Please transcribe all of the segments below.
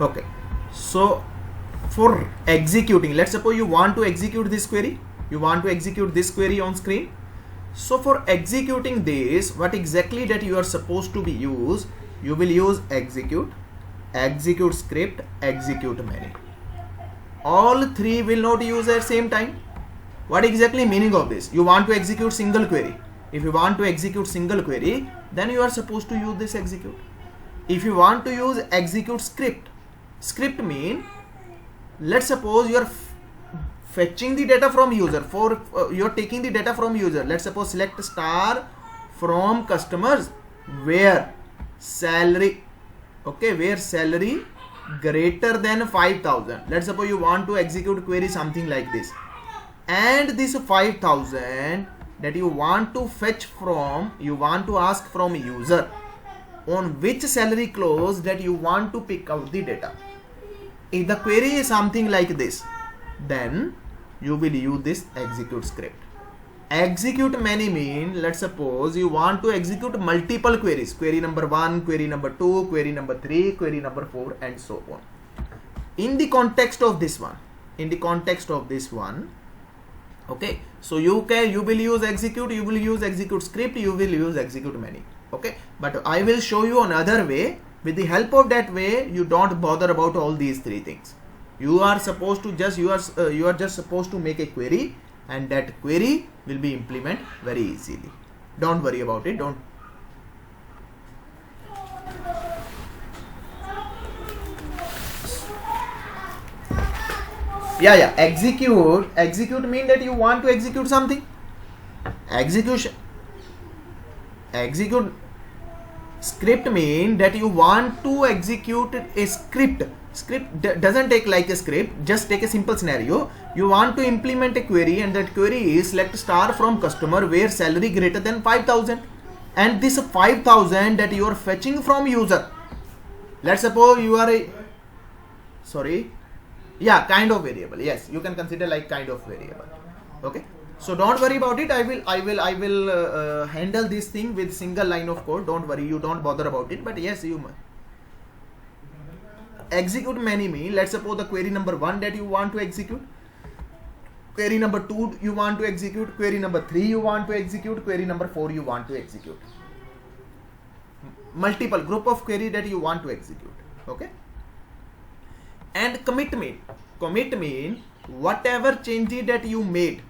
Okay, so for executing, let's suppose you want to execute this query, on screen. So for executing this, what exactly that you are supposed to be use, you will use execute script, execute many. All three will not use at same time. What exactly meaning of this? You want to execute single query. If you want to execute single query, then you are supposed to use this execute. If you want to use execute script mean, let's suppose you are fetching the data from user, you are taking the data from user. Let's suppose select star from customers where salary, okay, where salary greater than 5,000. Let's suppose you want to execute query something like this, and this 5,000 that you want to fetch from, you want to ask from user on which salary clause that you want to pick out the data. If the query is something like this, then you will use this execute script. Execute many mean, let's suppose you want to execute multiple queries, query number 1, query number 2, query number 3, query number 4, and so on. In the context of this one, okay, so you will use execute, you will use execute script, you will use execute many. Okay, but I will show you another way. With the help of that way, you don't bother about all these three things. You are supposed to just, you are just supposed to make a query, and that query will be implemented very easily. Don't worry about it. Don't. Yeah. Execute mean that you want to execute something. Execute script mean that you want to execute a script. Doesn't take like a script, just take a simple scenario. You want to implement a query, and that query is select star from customer where salary greater than 5,000, and this 5,000 that you are fetching from user. Let's suppose you are a kind of variable. Yes, you can consider like kind of variable. Okay, so don't worry about it. I will handle this thing with single line of code. Don't worry, you don't bother about it. But yes, you execute many mean, let's suppose the query number 1 that you want to execute, query number 2 you want to execute, query number 3 you want to execute, query number 4 you want to execute. Multiple group of query that you want to execute. Okay, and commit mean whatever changes that you made,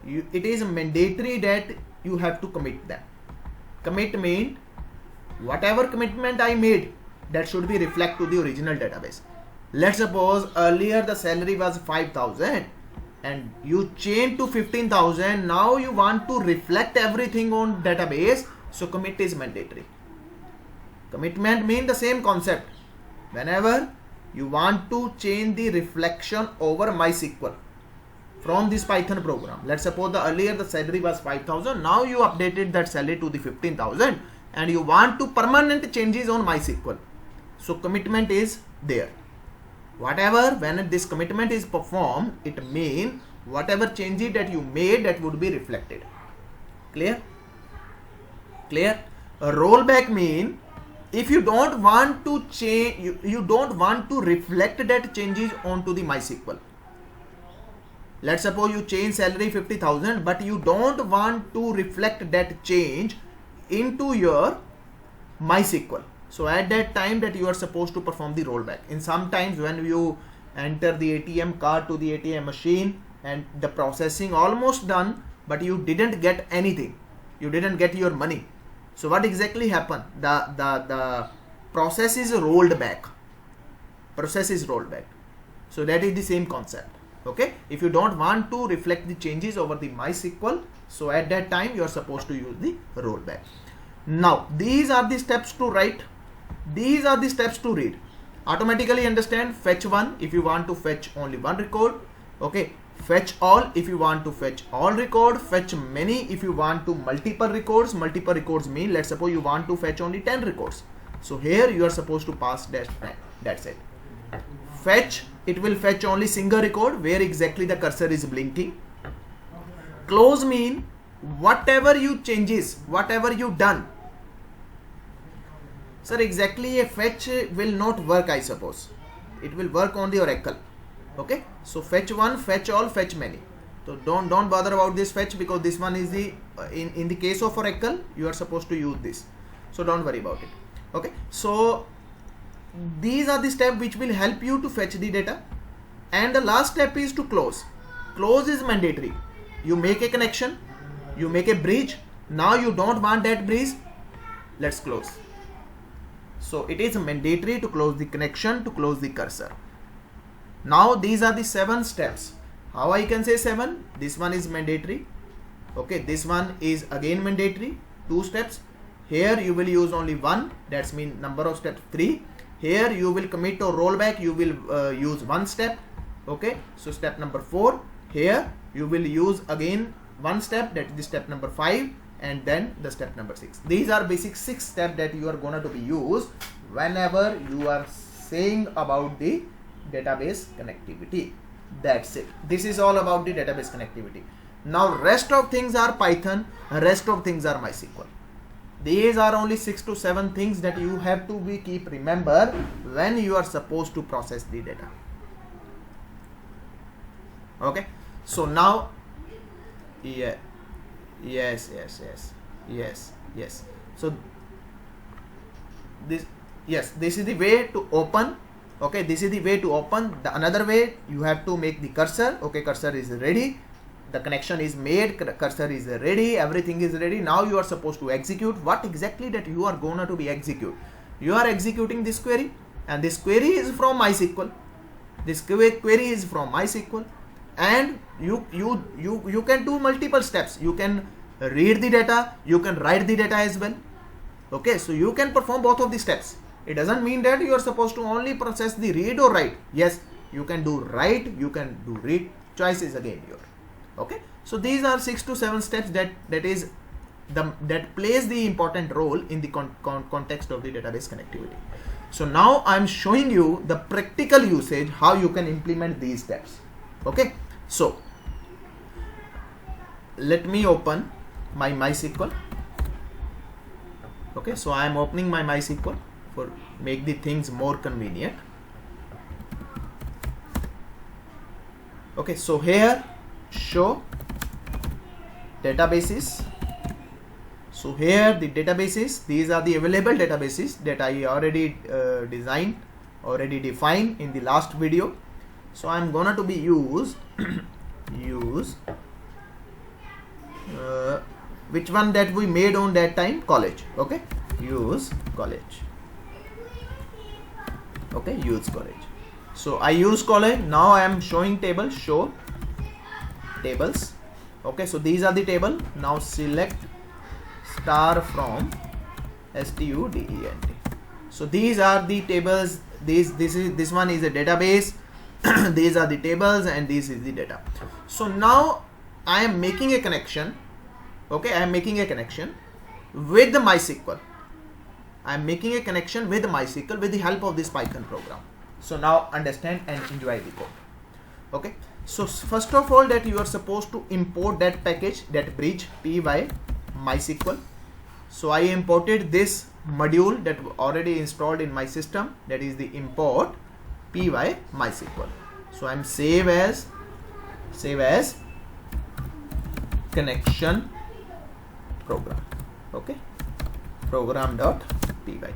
it is mandatory that you have to commit them. Commit mean whatever commitment I made, that should be reflect to the original database. Let's suppose earlier the salary was 5,000 and you changed to 15,000. Now you want to reflect everything on database, so commit is mandatory. Commitment mean the same concept. Whenever you want to change the reflection over MySQL from this Python program, let's suppose earlier the salary was 5,000, now you updated that salary to the 15,000 and you want to permanent changes on MySQL. So commitment is there. Whatever, when this commitment is performed, it means whatever changes that you made, that would be reflected. Clear? A rollback mean if you don't want to change, you don't want to reflect that changes onto the MySQL. Let's suppose you change salary 50,000, but you don't want to reflect that change into your MySQL. So at that time that you are supposed to perform the rollback. In sometimes when you enter the ATM card to the ATM machine and the processing almost done, but you didn't get anything, you didn't get your money. So what exactly happened? The process is rolled back. So that is the same concept. Okay, if you don't want to reflect the changes over the MySQL, so at that time you are supposed to use the rollback. Now these are the steps to write. These are the steps to read. Automatically understand fetch one if you want to fetch only one record. Okay, fetch all if you want to fetch all record. Fetch many if you want to multiple records. Multiple records mean, let's suppose you want to fetch only 10 records. So here you are supposed to pass dash 10. That's it. Fetch, it will fetch only single record where exactly the cursor is blinking. Close mean whatever you changes, whatever you done. Sir, exactly a fetch will not work, I suppose. it will work on the Oracle. Okay, so fetch one, fetch all, fetch many. So don't bother about this fetch, because this one is the in the case of Oracle you are supposed to use this, so don't worry about it. Okay, so these are the steps which will help you to fetch the data. And the last step is to close. Close is mandatory. You make a connection, you make a bridge, now you don't want that bridge, let's close. So it is mandatory to close the connection, to close the cursor. Now these are the 7 steps. How I can say 7? This one is mandatory. Okay, this one is again mandatory, 2 steps. Here you will use only 1, that's mean number of steps 3. Here you will commit or rollback, you will use 1 step. Okay, so step number 4. Here you will use again 1 step, that is the step number 5, and then the step number 6. These are basic 6 steps that you are going to be used whenever you are saying about the database connectivity. That's it. This is all about the database connectivity. Now rest of things are Python, rest of things are MySQL. These are only 6 to 7 things that you have to keep remember when you are supposed to process the data. Okay, so now yes. So this is the way to open. Okay, this is the way to open. The another way, you have to make the cursor. Okay, cursor is ready, the connection is made, cursor is ready, everything is ready. Now you are supposed to execute. What exactly that you are going to be execute? You are executing this query, and this query is from MySQL. This query is from MySQL, and you can do multiple steps. You can read the data, you can write the data as well. Okay, so you can perform both of the steps. It doesn't mean that you are supposed to only process the read or write. Yes, you can do write, you can do read. Choice is again your. Okay, so these are 6 to 7 steps that plays the important role in the context of the database connectivity. So now I'm showing you the practical usage, how you can implement these steps. Okay, so let me open my MySQL. Okay, so I am opening my MySQL for make the things more convenient. Okay, so here show databases. So here the databases, these are the available databases that I already defined in the last video. So I'm gonna to be use which one that we made on that time, college. Okay, use college. Okay, use college. So I use college. Now I am showing table, show tables. Okay, so these are the table. Now select star from student. So these are the tables. This one is a database. These are the tables, and this is the data. So now I am making a connection. Okay, I am making a connection with the MySQL. I am making a connection with MySQL with the help of this Python program. So now understand and enjoy the code. Okay, so first of all, that you are supposed to import that package, that bridge py MySQL. So I imported this module that already installed in my system, that is the import py MySQL. So I'm save as connection program. Okay, program.py.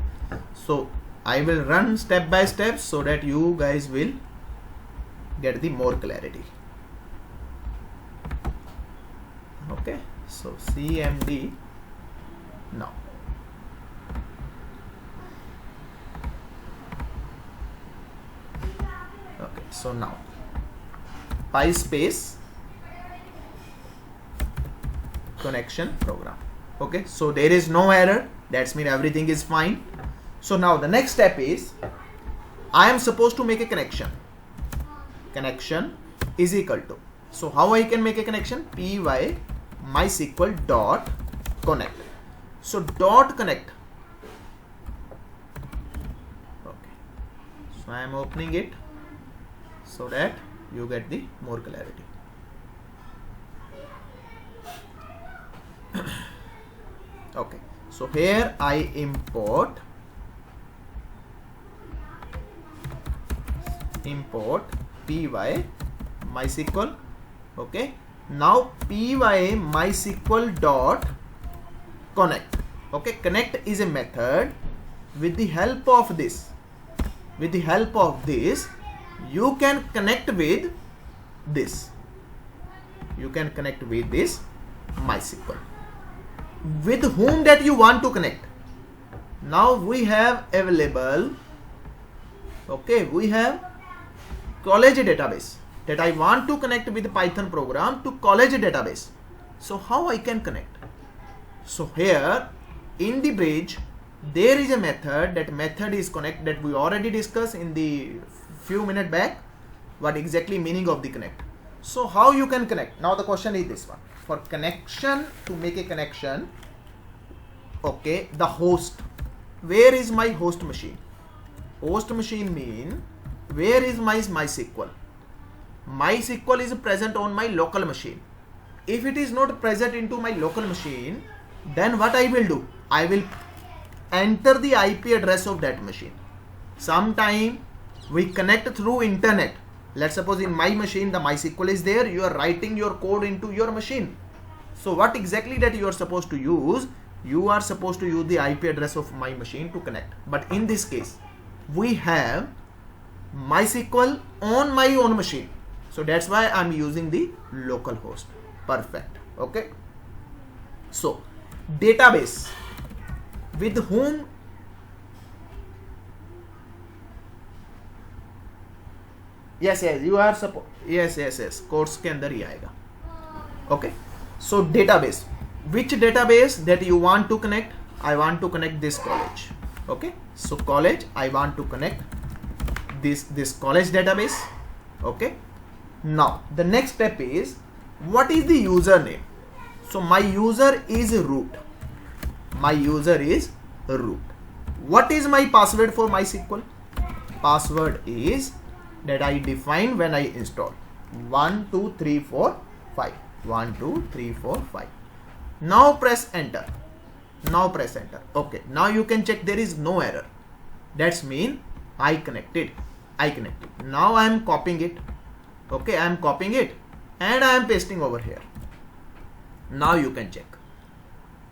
So I will run step by step so that you guys will get the more clarity. Okay, so cmd now. Okay, so now PySpace connection program. Okay, so there is no error, that's mean everything is fine. So now the next step is I am supposed to make a connection. Connection is equal to, so how I can make a connection? py MySQL dot connect. So dot connect. Okay, so I am opening it so that you get the more clarity. Okay, so here I import import py MySQL. Okay, now py MySQL dot connect. Okay, connect is a method. With the help of this, you can connect with this. You can connect with this MySQL. With whom that you want to connect? Now we have available, okay, we have college database that I want to connect with Python program to college database. So how I can connect? So here in the bridge there is a method. That method is connect, that we already discussed in the few minutes back what exactly meaning of the connect. So how you can connect? Now the question is this one. For connection, to make a connection, okay, the host, where is my host machine? Host machine mean where is my MySQL? MySQL is present on my local machine. If it is not present into my local machine, then what I will do? I will enter the IP address of that machine. Sometime we connect through internet. Let's suppose in my machine the MySQL is there, you are writing your code into your machine. So what exactly that you are supposed to use? You are supposed to use the IP address of my machine to connect. But in this case, we have MySQL on my own machine. So that's why I'm using the local host. Perfect. Okay. So database, with whom? Yes, you are supposed, yes, course के अंदर ही आएगा. Okay. So database, which database that you want to connect? I want to connect this college. Okay. So college, I want to connect this college database. Okay. Now the next step is, what is the username? So my user is root. My user is root. What is my password for MySQL? Password is that I define when I install 1 2 3 4 5. 1 2 3 4 5. Now press enter. Okay, now you can check there is no error. That's mean I connected. Now I am copying it. Okay, I am copying it and I am pasting over here. Now you can check.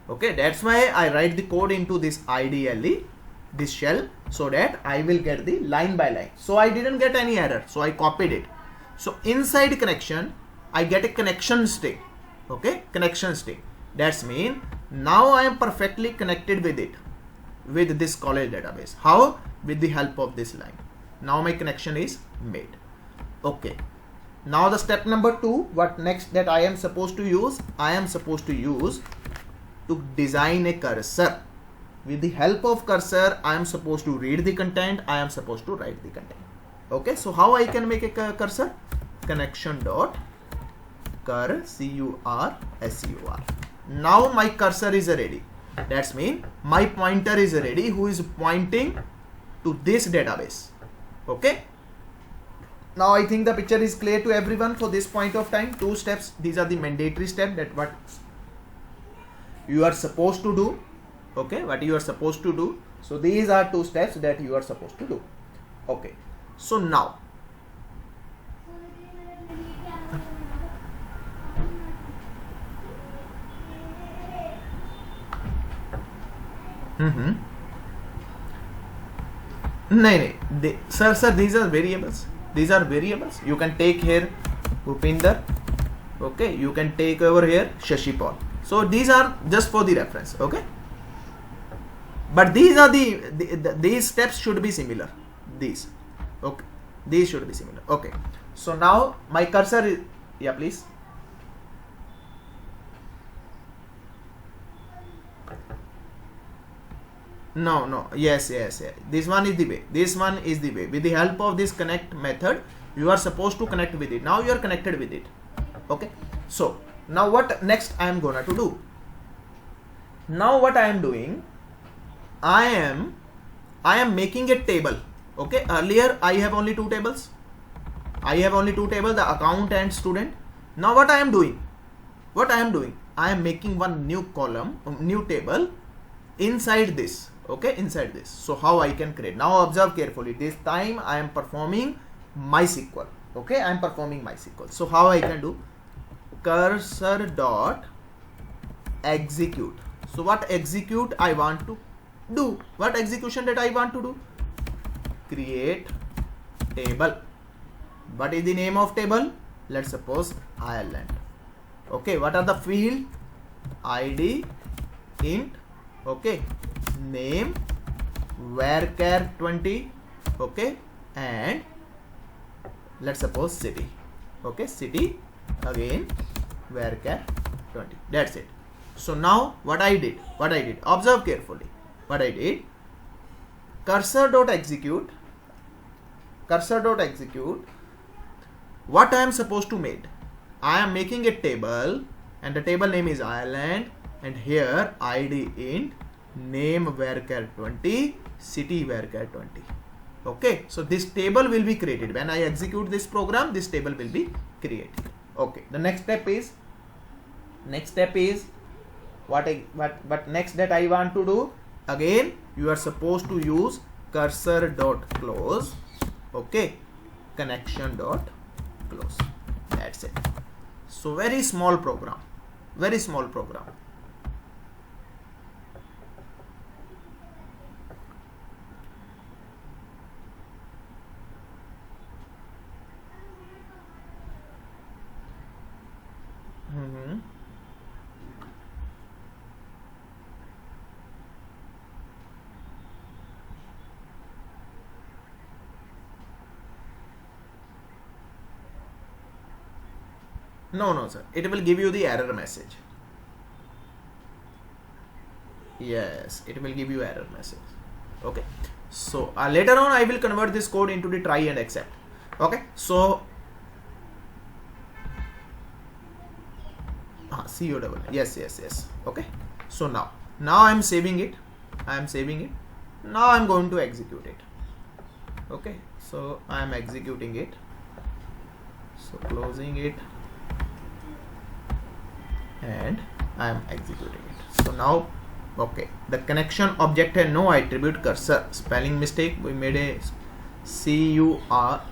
Okay, that's why I write the code into this IDLE, this shell, so that I will get the line by line. So I didn't get any error, so I copied it. So inside connection, I get a connection state. Okay, connection state. That's mean now I am perfectly connected with it, with this college database. How? With the help of this line. Now my connection is made. Okay. Now the step number 2, what next that I am supposed to use? I am supposed to use to design a cursor. With the help of cursor, I am supposed to read the content, I am supposed to write the content. Okay, so how I can make a cursor? Connection dot cursor. Now my cursor is ready. That's mean my pointer is ready, who is pointing to this database. Okay. Now I think the picture is clear to everyone for this point of time. 2 steps. These are the mandatory steps that what you are supposed to do. Okay, what you are supposed to do. So these are 2 steps that you are supposed to do. Okay. So now sir, these are variables. You can take here Bhupinder. Okay, you can take over here Shashipal. So these are just for the reference. Okay, but these are these steps should be similar. These, okay, these should be similar. Okay, so now my cursor is, yeah, please. No, yes, this one is the way. With the help of this connect method, you are supposed to connect with it. Now you are connected with it. Okay, so now what next I am gonna to do? Now what I am doing, I am making a table. Okay, earlier I have only 2 tables. The account and student. Now what I am doing? I am making one new column, new table inside this. Okay, inside this. So how I can create? Now observe carefully. This time I am performing MySQL. Okay, I am performing MySQL. So how I can do? Cursor dot execute. So what execute I want to do? What execution that I want to do? Create table. What is the name of table? Let's suppose Ireland. Okay, what are the field? ID, int, okay, name, varchar 20, okay, and let's suppose city. Okay, city, again varchar 20. That's it. So now what I did, observe carefully. What I did, cursor.execute, what I am supposed to make? I am making a table, and the table name is Ireland, and here ID int, name varchar 20, city varchar 20. Okay, so this table will be created. When I execute this program, this table will be created. Okay, the next step is what next that I want to do? Again, you are supposed to use cursor.close, okay, connection.close. That's it. So very small program. No, sir. It will give you the error message. Yes, it will give you error message. Okay. So later on, I will convert this code into the try and accept. Okay. So COW. Yes. Okay. So now I am saving it. Now I am going to execute it. Okay. So I am executing it. So closing it. And I am executing it. So now, okay, the connection object had no attribute cursor. Spelling mistake. We made a CURSOR.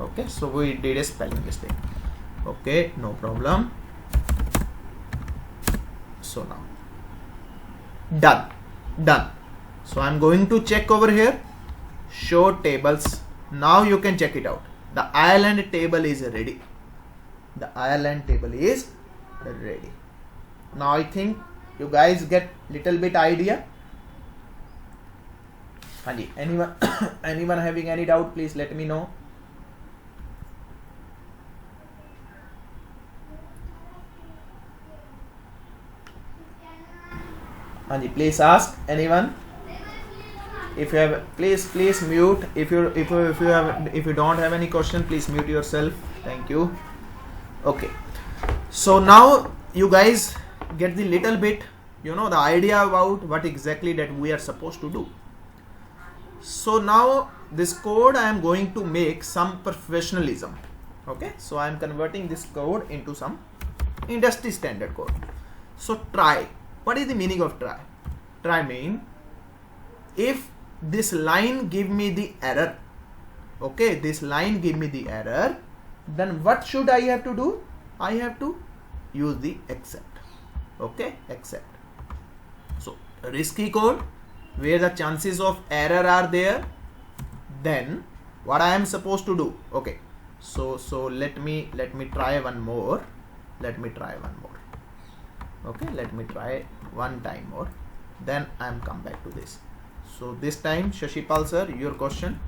Okay, so we did a spelling mistake. Okay, no problem. So now done. So I'm going to check over here. Show tables. Now you can check it out. The Ireland table is ready. Now I think you guys get little bit idea. Anyone having any doubt, please let me know. Please ask anyone. If you have, please mute. If you don't have any question, please mute yourself. Thank you. Okay. So now you guys get the little bit, the idea about what exactly that we are supposed to do. So now this code I am going to make some professionalism. Okay. So I am converting this code into some industry standard code. So try. What is the meaning of try? Try mean if this line give me the error, okay, then what should I have to do? I have to use the except. Okay, except. So risky code where the chances of error are there, then what I am supposed to do? Okay, so let me try one more. Okay, let me try one time more, then I am come back to this. So this time, Shashipal sir, your question.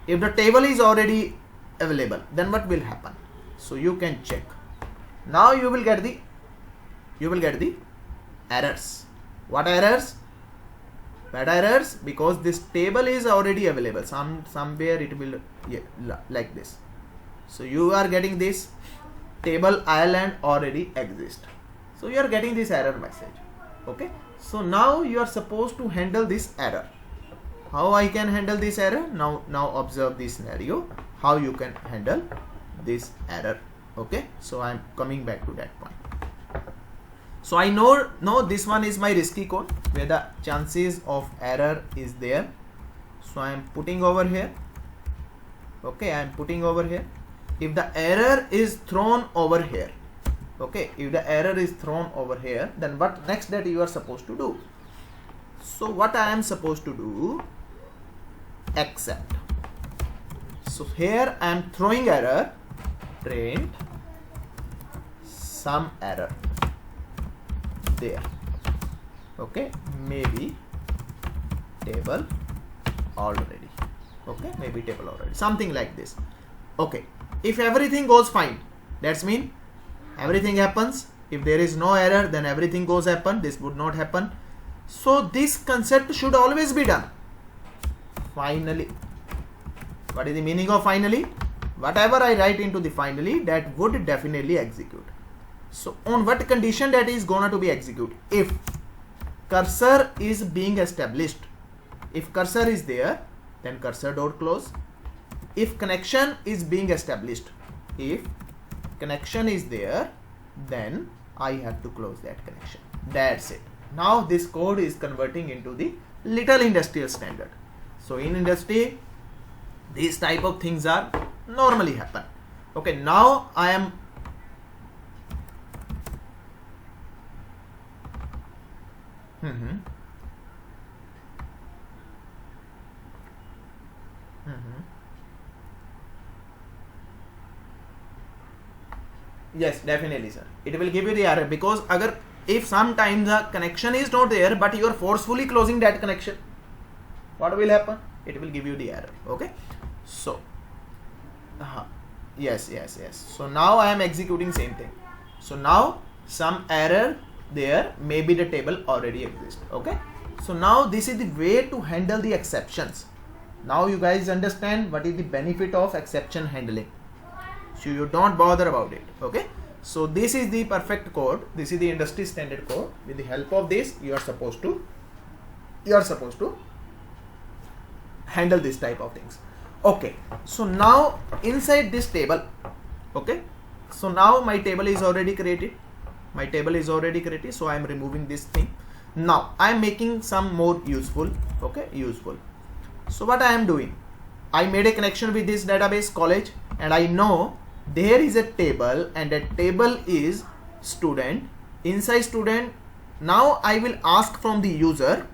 If the table is already available, then what will happen? So you can check. Now you will get the errors. What errors? Bad errors, because this table is already available. Somewhere it will like this. So you are getting this table Ireland already exists. So you are getting this error message. Okay. So now you are supposed to handle this error. How I can handle this error? Now observe this scenario. How you can handle this error. Okay. So I am coming back to that point. So I know this one is my risky code where the chances of error is there. So I am putting over here. Okay, I am putting over here. If the error is thrown over here, okay, if the error is thrown over here, then what next that you are supposed to do? So what I am supposed to do? Accept. So here I am throwing error, print some error there. Okay, maybe table already. Okay, maybe table already, something like this. Okay, if everything goes fine, that's mean everything happens. If there is no error, then everything goes happen. This would not happen. So this concept should always be done. Finally, what is the meaning of finally? Whatever I write into the finally, that would definitely execute. So on what condition that is gonna to be executed? If cursor is being established, if cursor is there, then cursor dot close. If connection is being established, if connection is there, then I have to close that connection. That's it. Now this code is converting into the little industrial standard. So in industry, these type of things are normally happen. Okay, now I am Yes, definitely, sir. It will give you the error because if sometimes the connection is not there, but you are forcefully closing that connection, what will happen? It will give you the error. Okay. So, yes. So now I am executing same thing. So now some error there, maybe the table already exists. Okay. So now this is the way to handle the exceptions. Now you guys understand what is the benefit of exception handling. So you don't bother about it. Okay. So this is the perfect code. This is the industry standard code. With the help of this, you are supposed to handle this type of things. Okay. So now inside this table, okay. So now my table is already created. So I am removing this thing. Now I am making some more useful. Okay, useful. So what I am doing? I made a connection with this database college, and I know there is a table, and that table is student. Inside student, now I will ask from the user.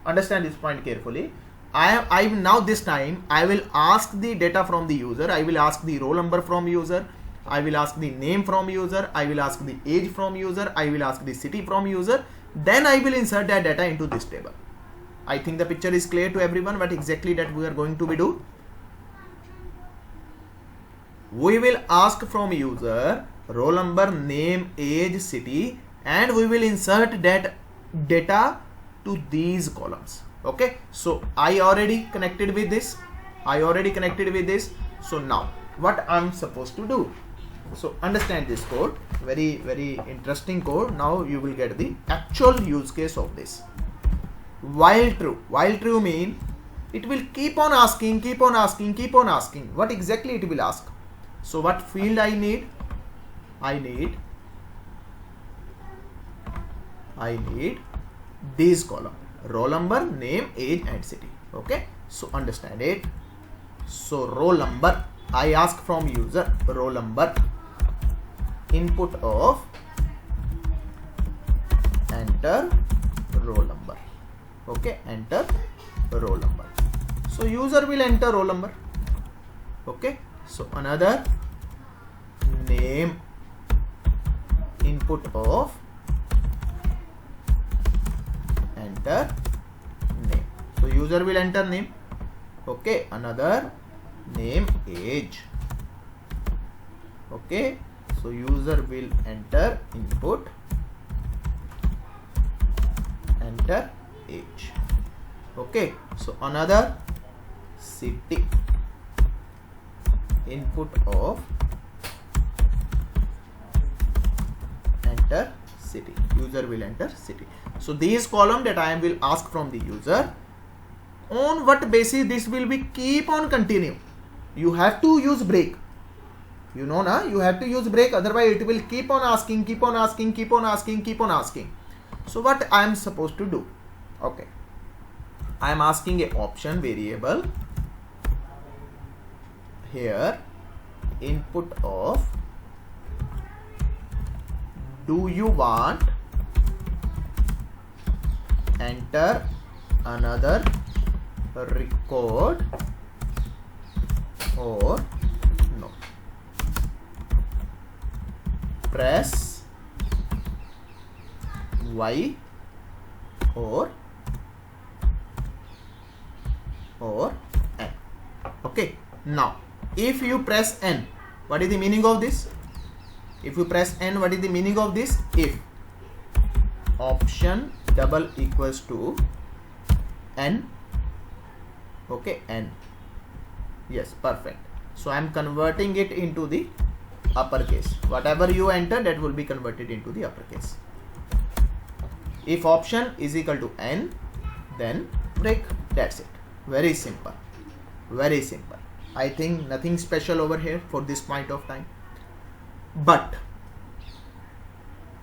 Understand this point carefully. I now this time I will ask the data from the user. I will ask the roll number from user. I will ask the name from user. I will ask the age from user. I will ask the city from user. Then I will insert that data into this table. I think the picture is clear to everyone what exactly that we are going to be do. We will ask from user roll number, name, age, city, and we will insert that data to these columns. Okay, so I already connected with this. So now what I'm supposed to do? So understand this code, very interesting code. Now you will get the actual use case of this. While true mean it will keep on asking. What exactly it will ask? So what field I need? I need this column: roll number, name, age, and city. Okay, so understand it. So roll number, I ask from user roll number, input of enter roll number. Okay, enter roll number. So user will enter roll number. Okay, so another name, input of enter name. So user will enter name. Okay, another name, age. Okay, so user will enter input, enter age. Okay, so another city, input of enter city. User will enter city. So these column that I will ask from the user, on what basis this will be keep on continue. You have to use break. You know na, you have to use break, otherwise it will keep on asking. So what I am supposed to do? Okay. I am asking a option variable here, input of do you want enter another record or no. Press Y or N. Okay, now if you press N, what is the meaning of this? If you press N, what is the meaning of this? If option double equals to N, okay, N, yes, perfect. So I am converting it into the uppercase. Whatever you enter, that will be converted into the uppercase. If option is equal to N, then break. That's it. Very simple. Very simple. I think nothing special over here for this point of time. But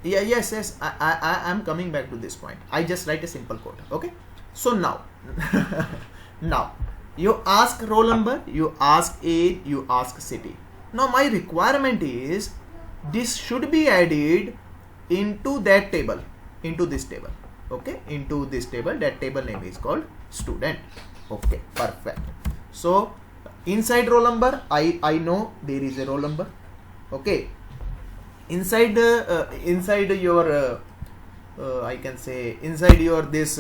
yeah, yes, I am coming back to this point. I just write a simple code. Okay. So now, now you ask roll number, you ask age, you ask city. Now my requirement is this should be added into that table, into this table. Okay, into this table. That table name is called student. Okay, perfect. So inside roll number, I know there is a roll number. Okay, inside your I can say inside your this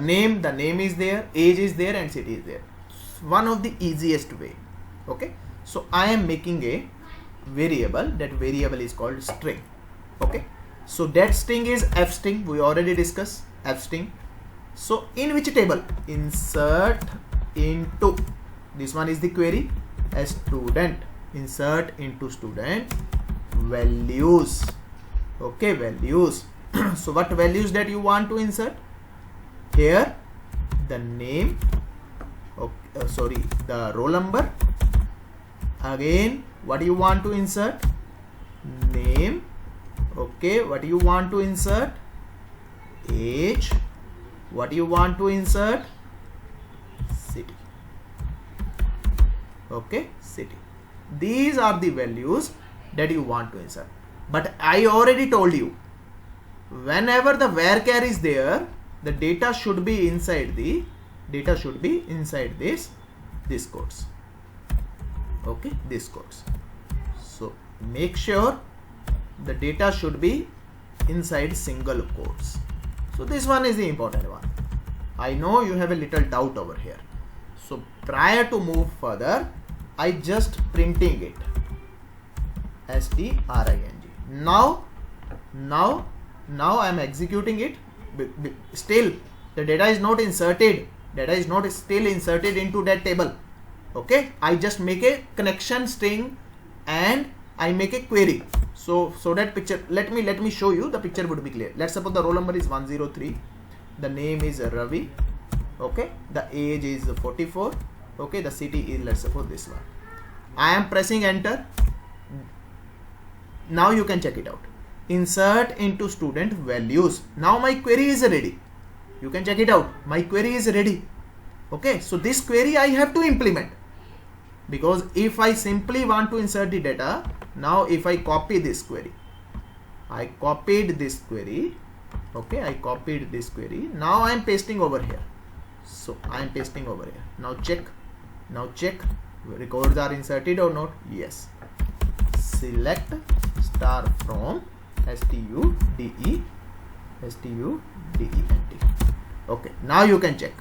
name, the name is there, age is there, and city is there. One of the easiest way. Okay, so I am making a variable. That variable is called string. Okay, so that string is f string. We already discussed f string. So in which table? Insert into, this one is the query, a student. Insert into student values. Okay, values. So what values that you want to insert? Here the name, okay, sorry, the roll number. Again, what do you want to insert? Name. Okay, what do you want to insert? Age. What do you want to insert? City. Okay, city. These are the values that you want to insert. But I already told you, whenever the varchar is there, the data should be inside the this codes. Okay, this codes. So make sure the data should be inside single quotes. So this one is the important one. I know you have a little doubt over here. So prior to move further, I just printing it string. Now I am executing it. Still the data is not inserted. Data is not still inserted into that table. Okay, I just make a connection string and I make a query. So that picture, let me show you, the picture would be clear. Let's suppose the roll number is 103, the name is Ravi. Okay, the age is 44. Okay, the city is, let's suppose, this one. I am pressing enter. Now you can check it out. Insert into student values. Now my query is ready. You can check it out. My query is ready. Okay, so this query I have to implement, because if I simply want to insert the data, now if I copy this query, I copied this query. Okay, I copied this query. Now I am pasting over here. So I am pasting over here. Now check. Now check. Records are inserted or not? Yes. Select star from student. Okay, now you can check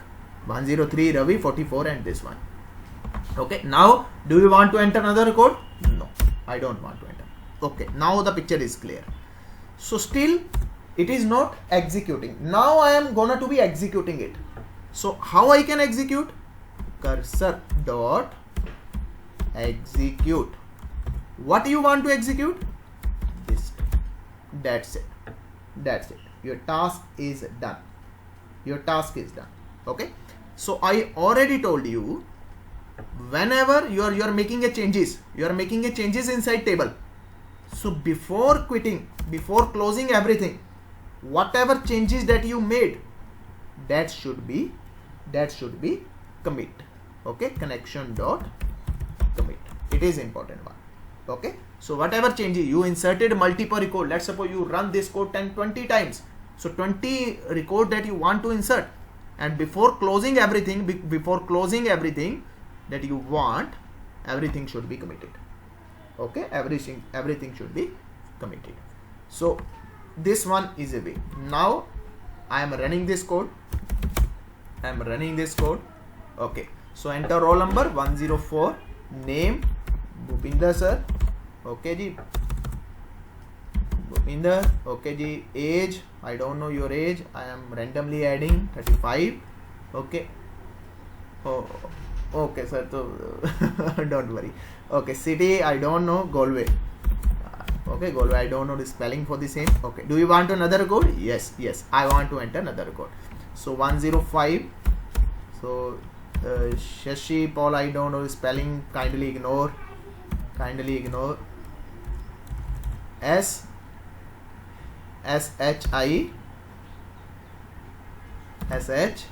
103 Ravi, 44, and this one. Okay, now do you want to enter another code? No, I don't want to enter. Okay, now the picture is clear. So still it is not executing. Now I am gonna to be executing it. So how I can execute? Cursor dot execute. What do you want to execute? This. That's it. That's it. Your task is done. Your task is done. Okay, so I already told you, whenever you are making a changes, inside table. So before quitting, before closing everything, whatever changes that you made, that should be commit. Okay, connection dot commit. It is important one. Okay, so whatever changes you inserted multiple record, let's suppose you run this code 10-20 times, so 20 record that you want to insert, and before closing everything that you want, everything should be committed. Okay, everything should be committed. So this one is a way. Now I am running this code. Okay, so enter roll number 104, name Bhupinder sir. Okay ji, Bhupinder. Okay ji, age, I don't know your age, I am randomly adding 35. Okay, oh okay sir, so don't worry. Okay, city, I don't know, Galway. Okay, Galway, I don't know the spelling for the same. Okay, do you want another code? Yes, I want to enter another code. So 105. So Shashi Paul, I don't know the spelling, kindly ignore. S H I S H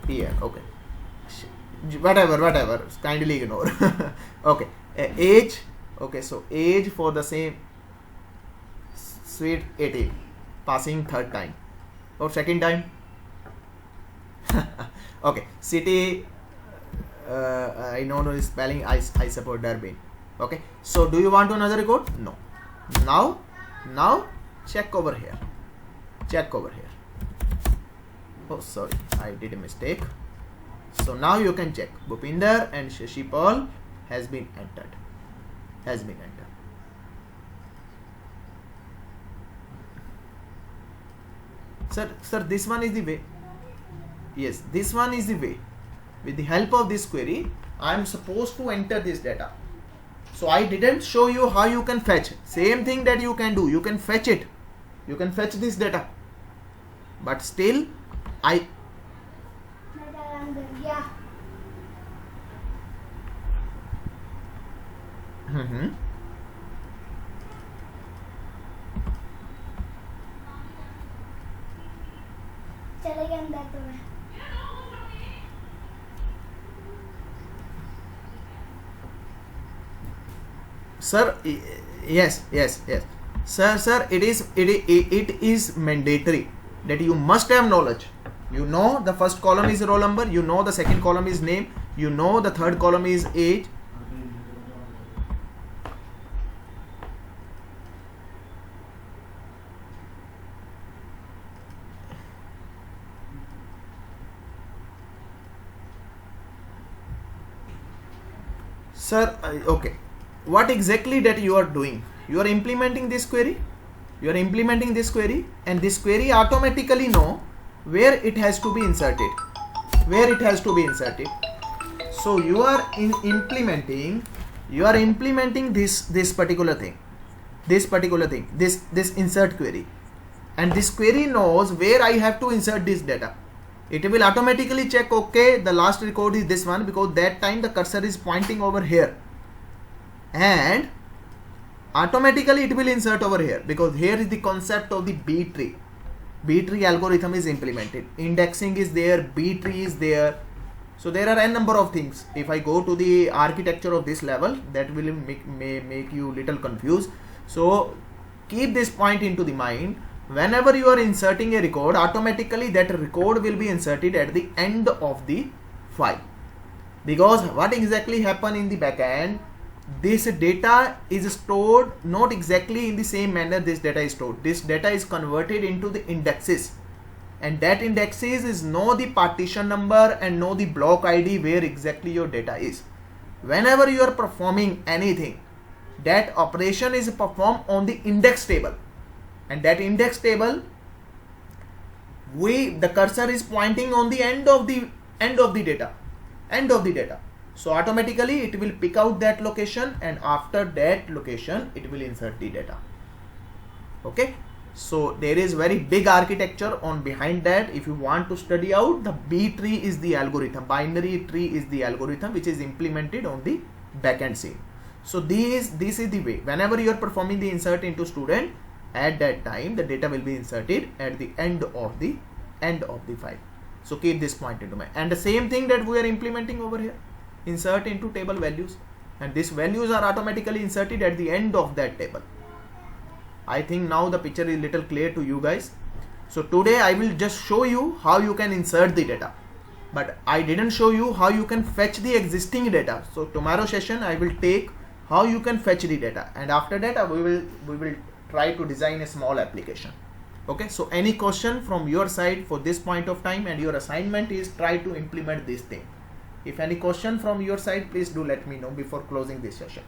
P L. Okay, whatever, kindly ignore. Okay, age. Okay, so age for the same, sweet 80, passing third time or second time. Okay, city, I don't know the spelling, I support Durbin. Okay, so do you want another code? No. Now check over here. Oh sorry, I did a mistake. So now you can check Bhupinder and Shashi Paul has been entered. Sir, this one is the way. Yes, this one is the way. With the help of this query, I am supposed to enter this data. So I didn't show you how you can fetch. Same thing that you can do. You can fetch it. You can fetch this data. But still, Sir, yes. Sir, it is mandatory that you must have knowledge. You know the first column is roll number, you know the second column is name, you know the third column is age. Sir, okay, what exactly that you are doing? You are implementing this query, and this query automatically know where it has to be inserted, so you are implementing this particular thing, this insert query, and this query knows where I have to insert this data. It will automatically check, okay, the last record is this one, because that time the cursor is pointing over here, and automatically it will insert over here, because here is the concept of the B tree. B tree algorithm is implemented. Indexing is there, B tree is there. So there are n number of things. If I go to the architecture of this level, that will make you little confused. So keep this point into the mind. Whenever you are inserting a record, automatically that record will be inserted at the end of the file. Because what exactly happen in the backend, this data is stored not exactly in the same manner this data is stored. This data is converted into the indexes, and that indexes is know the partition number and know the block ID where exactly your data is. Whenever you are performing anything, that operation is performed on the index table, and that index table, the cursor is pointing on the end of the data. So automatically it will pick out that location, and after that location it will insert the data. Okay, so there is very big architecture on behind that. If you want to study out, the B tree is the algorithm, binary tree is the algorithm which is implemented on the backend scene. So this is the way. Whenever you are performing the insert into student, at that time the data will be inserted at the end of the file. So keep this point into mind. And the same thing that we are implementing over here, insert into table values, and these values are automatically inserted at the end of that table. I think now the picture is little clear to you guys. So today I will just show you how you can insert the data, but I didn't show you how you can fetch the existing data. So tomorrow session I will take how you can fetch the data, and after that we will try to design a small application. Okay, so any question from your side for this point of time, and your assignment is try to implement this thing. If any question from your side, please do let me know before closing this session.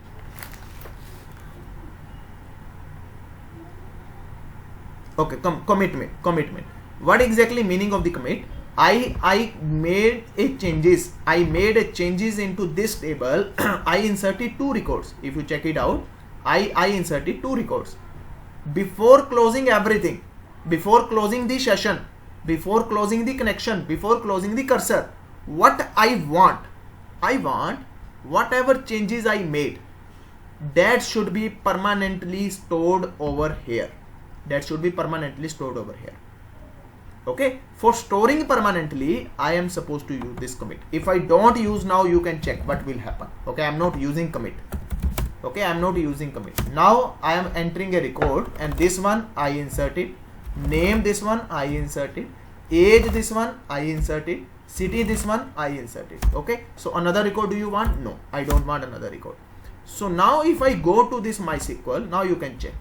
Okay, commitment. What exactly meaning of the commit? I made a changes. I made a changes into this table. I inserted 2 records. If you check it out, I inserted 2 records. Before closing everything, before closing the session, before closing the connection, before closing the cursor, what I want whatever changes I made, that should be permanently stored over here. That should be permanently stored over here. Okay, for storing permanently, I am supposed to use this commit. If I don't use now, you can check what will happen. Okay, I am not using commit. Okay, I am not using commit. Now I am entering a record, and this one I inserted, name this one I inserted, age this one I inserted, city this one I inserted. Okay, so another record do you want? No, I don't want another record. So now if I go to this MySQL, now you can check,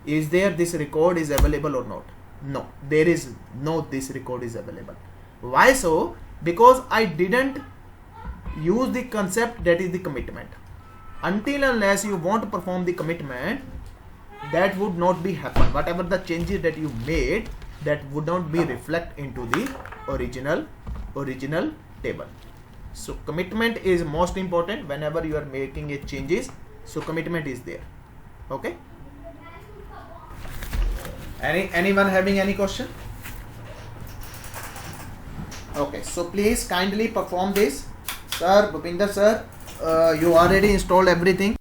is there this record is available or not? No, there is no this record is available. Why so? Because I didn't use the concept that is the commitment. Until unless you want to perform the commitment, that would not be happen. Whatever the changes that you made, that would not be reflect into the original table. So commitment is most important whenever you are making a changes. So commitment is there. Okay. Anyone having any question? Okay, so please kindly perform this. Sir, Bhupinder sir, you already installed everything.